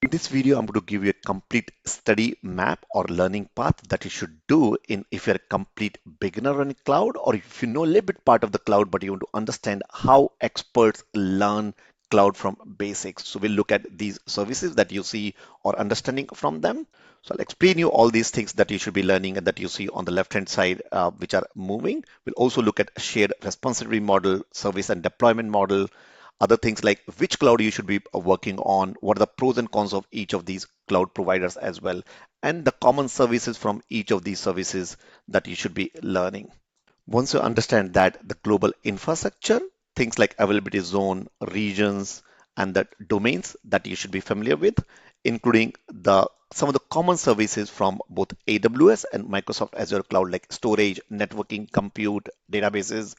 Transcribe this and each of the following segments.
In this video, I'm going to give you a complete study map or learning path that you should do in if you're a complete beginner in cloud, or if you know a little bit part of the cloud, but you want to understand how experts learn cloud from basics. So we'll look at these services that you see or understanding from them. So I'll explain you all these things that you should be learning and that you see on the left-hand side, which are moving. We'll also look at shared responsibility model, service and deployment model, other things like which cloud you should be working on, what are the pros and cons of each of these cloud providers as well, and the common services from each of these services that you should be learning. Once you understand that the global infrastructure, things like availability zone, regions, and the domains that you should be familiar with, including the some of the common services from both AWS and Microsoft Azure cloud, like storage, networking, compute, databases,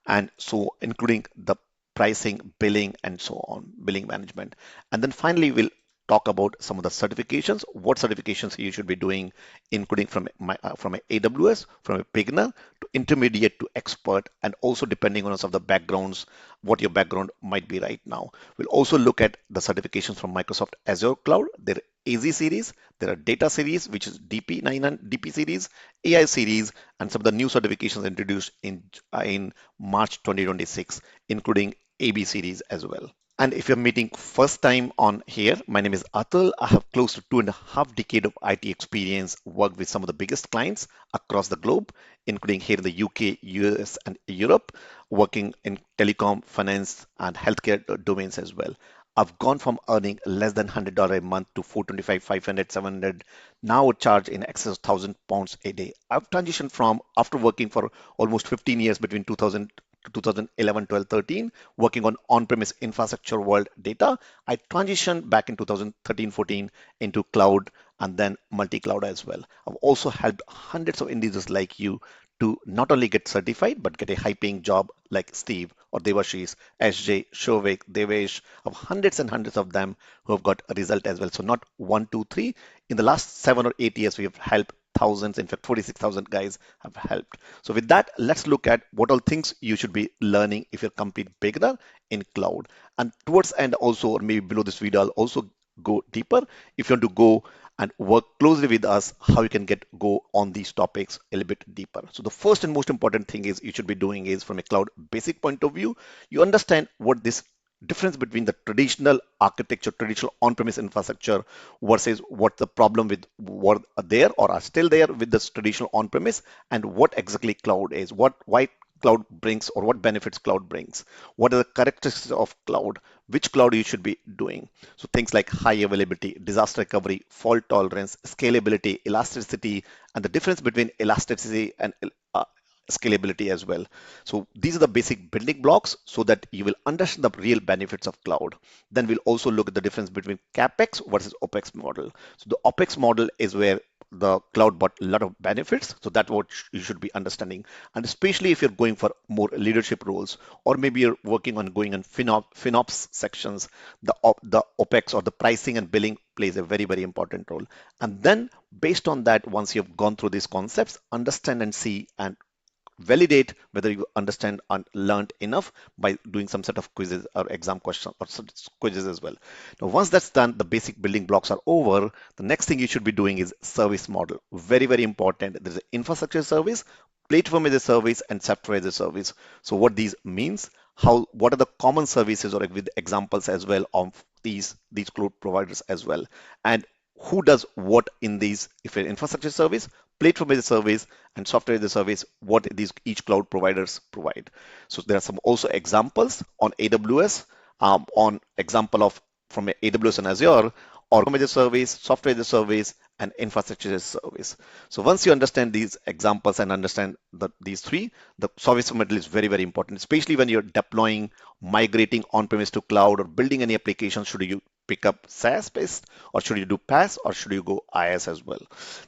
and so including the pricing, billing, and so on, billing management. And then finally, we'll talk about some of the certifications, what certifications you should be doing, including from AWS, from a beginner to intermediate to expert, and also depending on some of the backgrounds, what your background might be right now. We'll also look at the certifications from Microsoft Azure Cloud, their AZ series, there are data series, which is DP9 and DP series, AI series, and some of the new certifications introduced in March 2026, including AB series as well. And if you're meeting first time on here, my name is Atul. I have close to 2.5 decades of IT experience, worked with some of the biggest clients across the globe, including here in the UK, US, and Europe, working in telecom, finance, and healthcare domains as well. I've gone from earning less than $100 a month to 425, 500, 700, now a charge in excess of £1,000 a day. I've transitioned from after working for almost 15 years between 2000 to 2011, 12, 13, working on on-premise infrastructure world data. I transitioned back in 2013, 14 into cloud and then multi-cloud as well. I've also helped hundreds of individuals like you to not only get certified, but get a high-paying job like Steve or Devashish, SJ, Shovik, Devesh, of hundreds and hundreds of them who have got a result as well. So not one, two, three. In the last 7 or 8 years, we have helped thousands, in fact, 46,000 guys have helped. So with that, let's look at what all things you should be learning if you're a complete beginner in cloud. And towards end also, or maybe below this video, I'll also go deeper if you want to go and work closely with us, how you can go on these topics a little bit deeper. So the first and most important thing is you should be doing is from a cloud basic point of view, you understand what this difference between the traditional architecture, traditional on-premise infrastructure versus what the problem with what are there or are still there with this traditional on-premise, and what exactly cloud is, why cloud brings or what benefits cloud brings, what are the characteristics of cloud, which cloud you should be doing. So things like high availability, disaster recovery, fault tolerance, scalability, elasticity, and the difference between elasticity and uh, scalability as well. So these are the basic building blocks so that you will understand the real benefits of cloud. Then we'll also look at the difference between CapEx versus OpEx model. So the OpEx model is where the cloud brought a lot of benefits. So that's what you should be understanding. And especially if you're going for more leadership roles, or maybe you're working on going on FinOps sections, the OpEx or the pricing and billing plays a very, very important role. And then based on that, once you've gone through these concepts, understand and see and validate whether you understand and learned enough by doing some set of quizzes or exam questions or some quizzes as well. Now, once that's done, the basic building blocks are over. The next thing you should be doing is service model. Very, very important. There's an infrastructure service, platform as a service, and software as a service. So what these means, what are the common services or with examples as well of these cloud providers as well, and who does what in these, if an infrastructure service, platform as a service, and software as a service, what these each cloud providers provide. So there are some also examples on AWS, on example of from AWS and Azure, or as a service, software as a service, and infrastructure as a service. So once you understand these examples and understand these three, the service model is very, very important, especially when you're deploying, migrating on-premise to cloud, or building any application. Should you pick up SaaS based, or should you do PaaS, or should you go IaaS as well?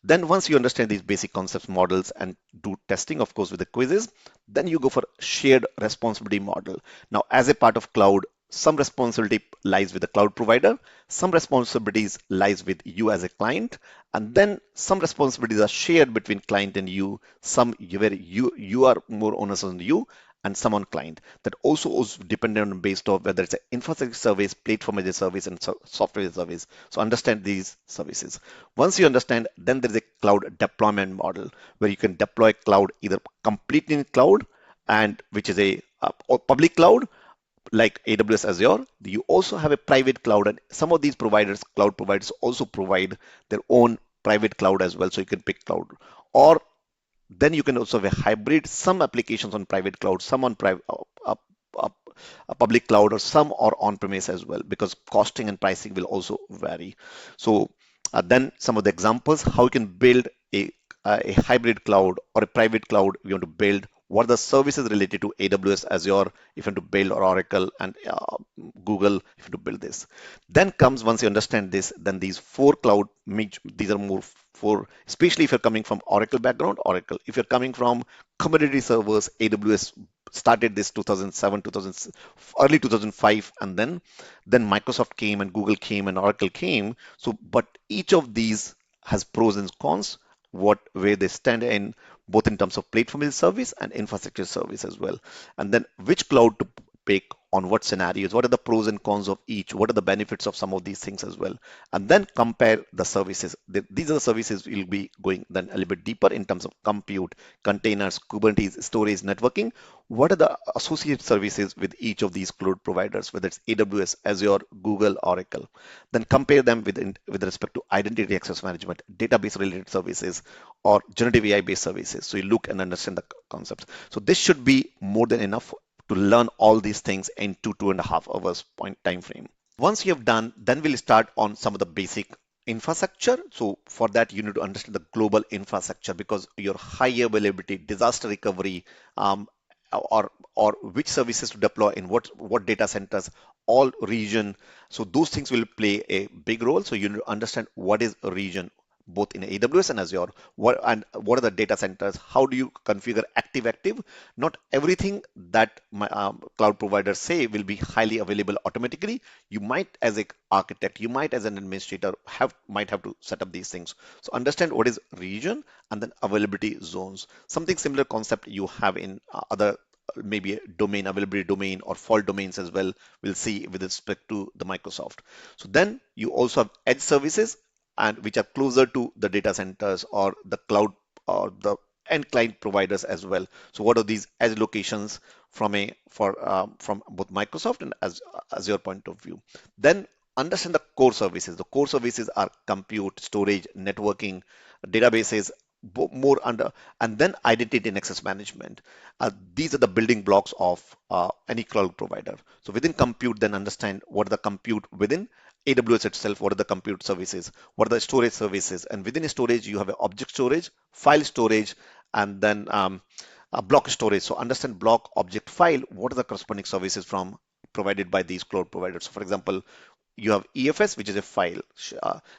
Then once you understand these basic concepts, models, and do testing, of course, with the quizzes, then you go for shared responsibility model. Now, as a part of cloud, some responsibility lies with the cloud provider, some responsibilities lies with you as a client, and then some responsibilities are shared between client and you, some where you are more onus on you, and some on client. That also is dependent on based off whether it's an infrastructure service, platform as a service, and software as a service. So understand these services. Once you understand, then there is a cloud deployment model where you can deploy cloud either completely in cloud and which is a or public cloud like AWS Azure. You also have a private cloud, and some of these providers, cloud providers, also provide their own private cloud as well. So you can pick cloud, or then you can also have a hybrid, some applications on private cloud, some on private uh, a public cloud, or some are on-premise as well, because costing and pricing will also vary. So then some of the examples, how you can build a hybrid cloud or a private cloud you want to build. What are the services related to AWS, Azure, if you want to build, or Oracle and Google, if you want to build this. Then comes, once you understand this, then these four cloud, these are more for, especially if you're coming from Oracle background, Oracle. If you're coming from commodity servers, AWS started this 2007, 2000, early 2005, and then Microsoft came and Google came and Oracle came. So, but each of these has pros and cons, what where they stand in both in terms of platform as a service and infrastructure service as well. And then which cloud to pick on what scenarios, what are the pros and cons of each, what are the benefits of some of these things as well. And then compare the services. These are the services we'll be going then a little bit deeper in terms of compute, containers, Kubernetes, storage, networking. What are the associated services with each of these cloud providers, whether it's AWS, Azure, Google, Oracle. Then compare them with respect to identity access management, database related services, or generative AI based services. So you look and understand the concepts. So this should be more than enough to learn all these things in 2.5 hours point time frame. Once you have done, then we'll start on some of the basic infrastructure. So for that, you need to understand the global infrastructure, because your high availability, disaster recovery, or which services to deploy in what data centers, all region. So those things will play a big role. So you need to understand what is a region, both in AWS and Azure. What are the data centers? How do you configure active? Not everything that my cloud providers say will be highly available automatically. You might, as an architect, you might, as an administrator, might have to set up these things. So understand what is region, and then availability zones. Something similar concept you have in other maybe a domain, availability domain, or fault domains as well. We'll see with respect to the Microsoft. So then you also have edge services, and which are closer to the data centers or the cloud or the end client providers as well. So what are these edge locations from both Microsoft and as your point of view? Then understand the core services. The core services are compute, storage, networking, databases, more under, and then identity and access management. These are the building blocks of any cloud provider. So within compute, then understand what are the compute within AWS itself, what are the compute services, what are the storage services, and within storage, you have an object storage, file storage, and then block storage. So understand block, object, file, what are the corresponding services from provided by these cloud providers. So for example, you have EFS, which is a file,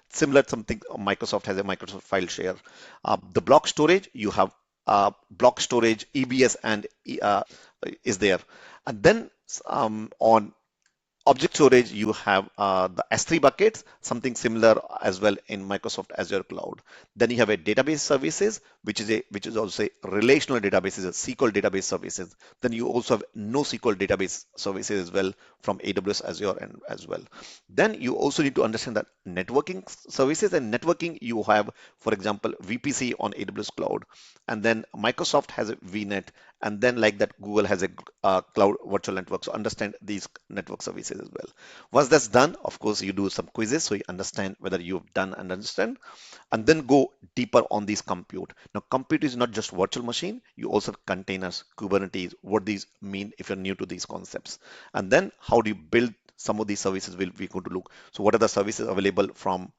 similar something Microsoft has a Microsoft file share. The block storage, you have block storage, EBS, and is there. And then on object storage, you have the S3 buckets, something similar as well in Microsoft Azure Cloud. Then you have a database services, which is also a relational databases, a SQL database services. Then you also have NoSQL database services as well from AWS Azure and as well. Then you also need to understand that networking services, and networking you have, for example, VPC on AWS Cloud, and then Microsoft has a VNet, and then like that Google has a cloud virtual network. So understand these network services as well. Once that's done, of course, you do some quizzes so you understand whether you've done and understand, and then go deeper on these compute. Now, compute is not just virtual machine. You also have containers, Kubernetes, what these mean if you're new to these concepts. And then how do you build some of these services we're going to look. So what are the services available from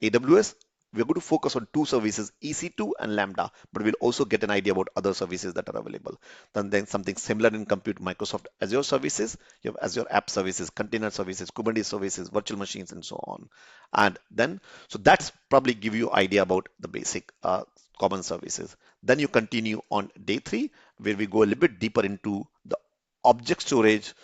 AWS? We're going to focus on two services, EC2 and Lambda, but we'll also get an idea about other services that are available. Then something similar in compute, Microsoft Azure services, you have Azure app services, container services, Kubernetes services, virtual machines, and so on. And then, so that's probably give you idea about the basic common services. Then you continue on day 3, where we go a little bit deeper into the object storage,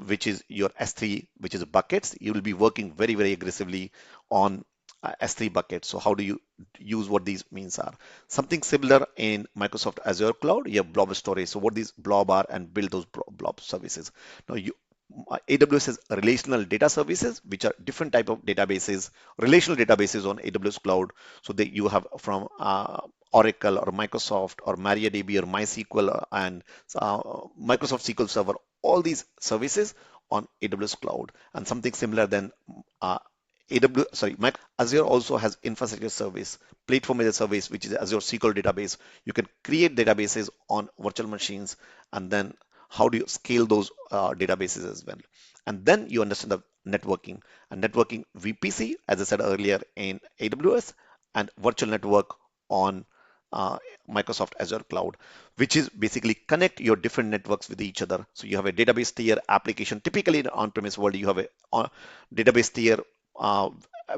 which is your S3, which is buckets. You will be working very, very aggressively on S3 buckets. So how do you use what these means are? Something similar in Microsoft Azure Cloud, you have blob storage. So what these blob are and build those blob services. Now AWS has relational data services, which are different type of databases, relational databases on AWS Cloud. So that you have from Oracle or Microsoft or MariaDB or MySQL and Microsoft SQL Server, all these services on AWS Cloud. And something similar then Azure also has infrastructure service, platform as a service, which is Azure SQL database. You can create databases on virtual machines, and then how do you scale those databases as well? And then you understand the networking and networking VPC, as I said earlier, in AWS, and virtual network on uh, Microsoft Azure Cloud, which is basically connect your different networks with each other. So you have a database tier application. Typically in on-premise world, you have a database tier, uh,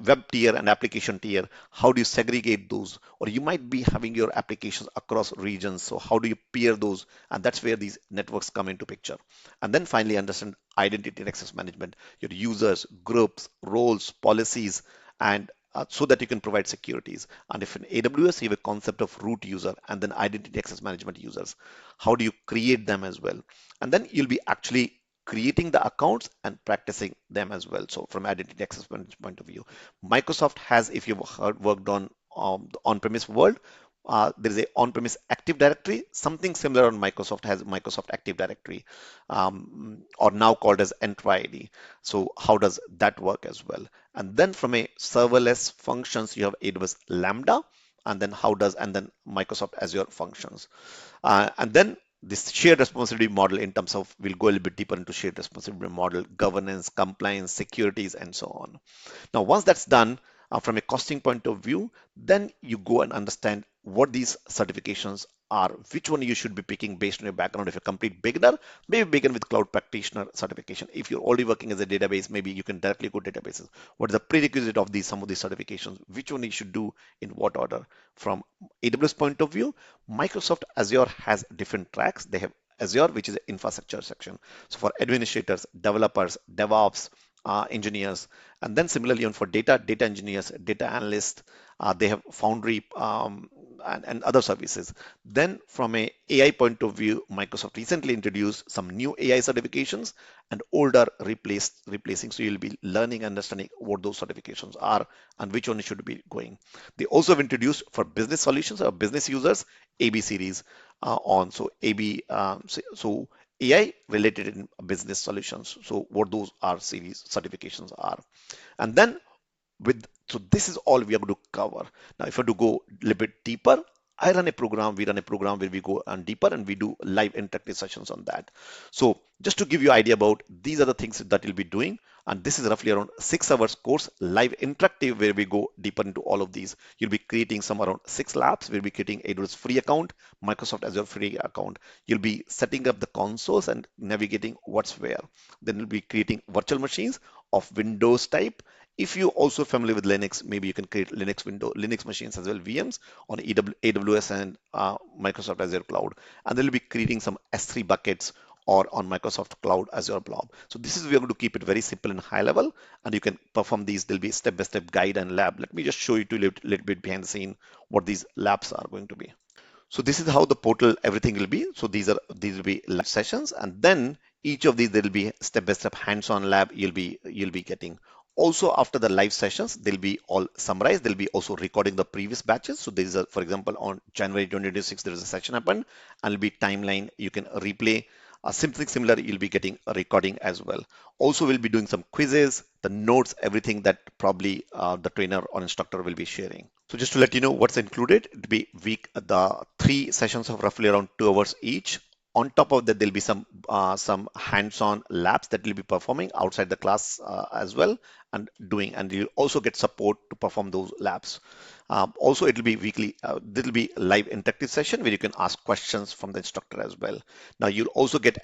web tier, and application tier. How do you segregate those? Or you might be having your applications across regions. So how do you peer those? And that's where these networks come into picture. And then finally, understand identity and access management, your users, groups, roles, policies, and so that you can provide securities. And if in AWS, you have a concept of root user and then identity access management users, how do you create them as well? And then you'll be actually creating the accounts and practicing them as well. So from identity access management point of view, Microsoft has, if you've heard, worked on the on-premise world, there is a on-premise Active Directory. Something similar on Microsoft has Microsoft Active Directory, or now called as Entra ID. So how does that work as well? And then from a serverless functions, you have AWS Lambda, and then Microsoft Azure functions. And then this shared responsibility model in terms of, we'll go a little bit deeper into shared responsibility model, governance, compliance, securities, and so on. Now, once that's done, from a costing point of view, then you go and understand what these certifications are, which one you should be picking based on your background. If you're a complete beginner, maybe begin with cloud practitioner certification. If you're already working as a database, maybe you can directly go databases. What is the prerequisite of some of these certifications? Which one you should do in what order? From AWS point of view, Microsoft Azure has different tracks. They have Azure, which is an infrastructure section. So for administrators, developers, DevOps, engineers, and then similarly on for data engineers, data analysts, they have Foundry, and other services. Then from a AI point of view, Microsoft recently introduced some new AI certifications and older replacing. So you'll be learning, understanding what those certifications are and which one you should be going. They also have introduced for business solutions or business users AB series on. So AB, so AI related in business solutions. So what those are series certifications are. And then so this is all we are going to cover. Now, if I to go a little bit deeper, we run a program where we go on deeper and we do live interactive sessions on that. So just to give you idea about, these are the things that you'll be doing. And this is roughly around 6 hours course, live interactive, where we go deeper into all of these. You'll be creating some around 6 labs. We'll be creating AWS free account, Microsoft Azure free account. You'll be setting up the consoles and navigating what's where. Then you'll be creating virtual machines of Windows type. If you're also familiar with Linux, maybe you can create Linux machines as well, VMs on AWS and Microsoft Azure Cloud. And they'll be creating some S3 buckets or on Microsoft Cloud Azure Blob. So this is, we're going to keep it very simple and high level, and you can perform these. There'll be step-by-step guide and lab. Let me just show you to a little bit behind the scene what these labs are going to be. So this is how the portal, everything will be. So these will be live sessions, and then each of these, there will be step-by-step hands-on lab you'll be getting. Also, after the live sessions, they'll be all summarized. They'll be also recording the previous batches. So there is for example, on January 2026, there is a session happened, and it'll be timeline. You can replay. Something similar, you'll be getting a recording as well. Also, we'll be doing some quizzes, the notes, everything that probably the trainer or instructor will be sharing. So just to let you know what's included, it'll be the 3 sessions of roughly around 2 hours each. On top of that, there'll be some hands-on labs that we'll be performing outside the class as well, and you'll also get support to perform those labs. Also, it'll be weekly. There'll be live interactive session where you can ask questions from the instructor as well. Now, you'll also get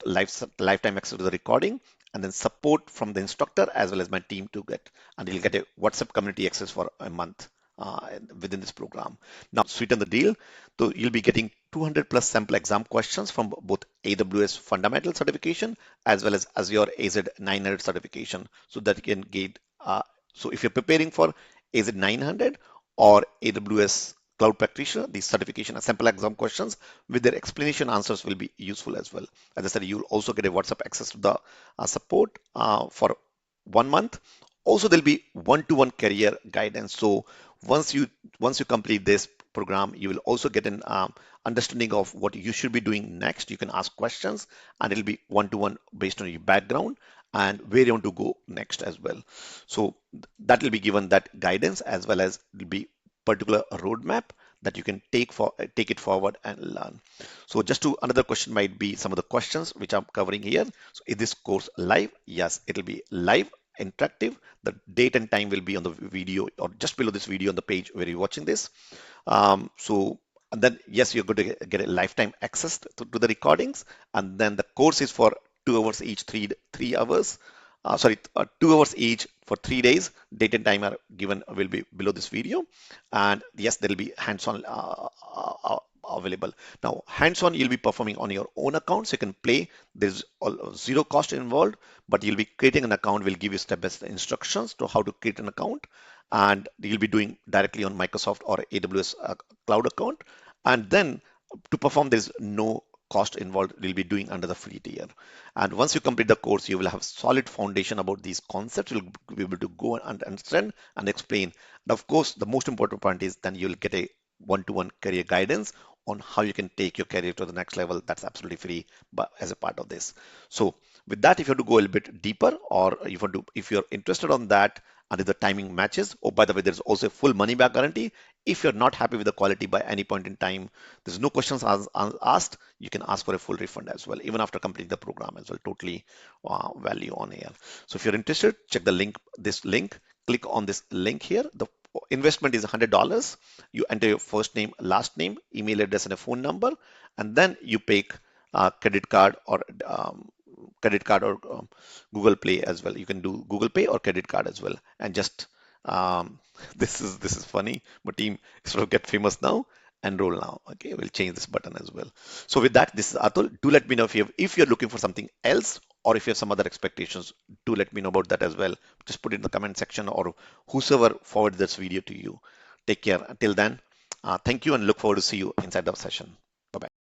lifetime access to the recording, and then support from the instructor as well as my team to get, and you'll get a WhatsApp community access for a month within this program. Now, sweeten the deal. So you'll be getting 200 plus sample exam questions from both AWS fundamental certification as well as Azure AZ 900 certification, so that you can get. So if you're preparing for Is it 900 or AWS Cloud Practitioner? These certification and sample exam questions with their explanation answers will be useful as well. As I said, you'll also get a WhatsApp access to the support for 1 month. Also, there'll be one-to-one career guidance. So once you once you complete this program, you will also get an understanding of what you should be doing next. You can ask questions, and it'll be one-to-one based on your background and where you want to go next as well. So that will be given that guidance, as well as will be particular roadmap that you can take it forward and learn. So just to another question might be some of the questions which I'm covering here. So is this course live? Yes, it'll be live, interactive. The date and time will be on the video or just below this video on the page where you're watching this. So and then yes, you're going to get a lifetime access to the recordings, and then the course is for 2 hours each, 3 hours. 2 hours each for 3 days. Date and time are given will be below this video, and yes, there will be hands-on available. Now, hands-on you'll be performing on your own account, so you can play. There's zero cost involved, but you'll be creating an account. Will give you step-by-step instructions to how to create an account, and you'll be doing directly on Microsoft or AWS cloud account. And then to perform, there's no cost involved. We'll be doing under the free tier. And once you complete the course, you will have solid foundation about these concepts. You'll be able to go and understand and explain. And of course, the most important point is then you'll get a one-to-one career guidance on how you can take your career to the next level. That's absolutely free, but as a part of this. So with that, if you have to go a little bit deeper, or if you're interested on that, and if the timing matches, oh, by the way, there's also a full money back guarantee. If you're not happy with the quality by any point in time, there's no questions asked. You can ask for a full refund as well, even after completing the program as well. Totally value on air. So if you're interested, check the link, this link, click on this link here. The investment is $100. You enter your first name, last name, email address, and a phone number, and then you pay credit card or Google Play as well. You can do Google Pay or credit card as well. And just this is funny, but team sort of get famous now. Enroll now. Okay, we'll change this button as well. So with that, this is Atul. Do let me know if you're looking for something else, or if you have some other expectations. Do let me know about that as well. Just put it in the comment section, or whosoever forward this video to you. Take care. Until then, thank you, and look forward to see you inside the session.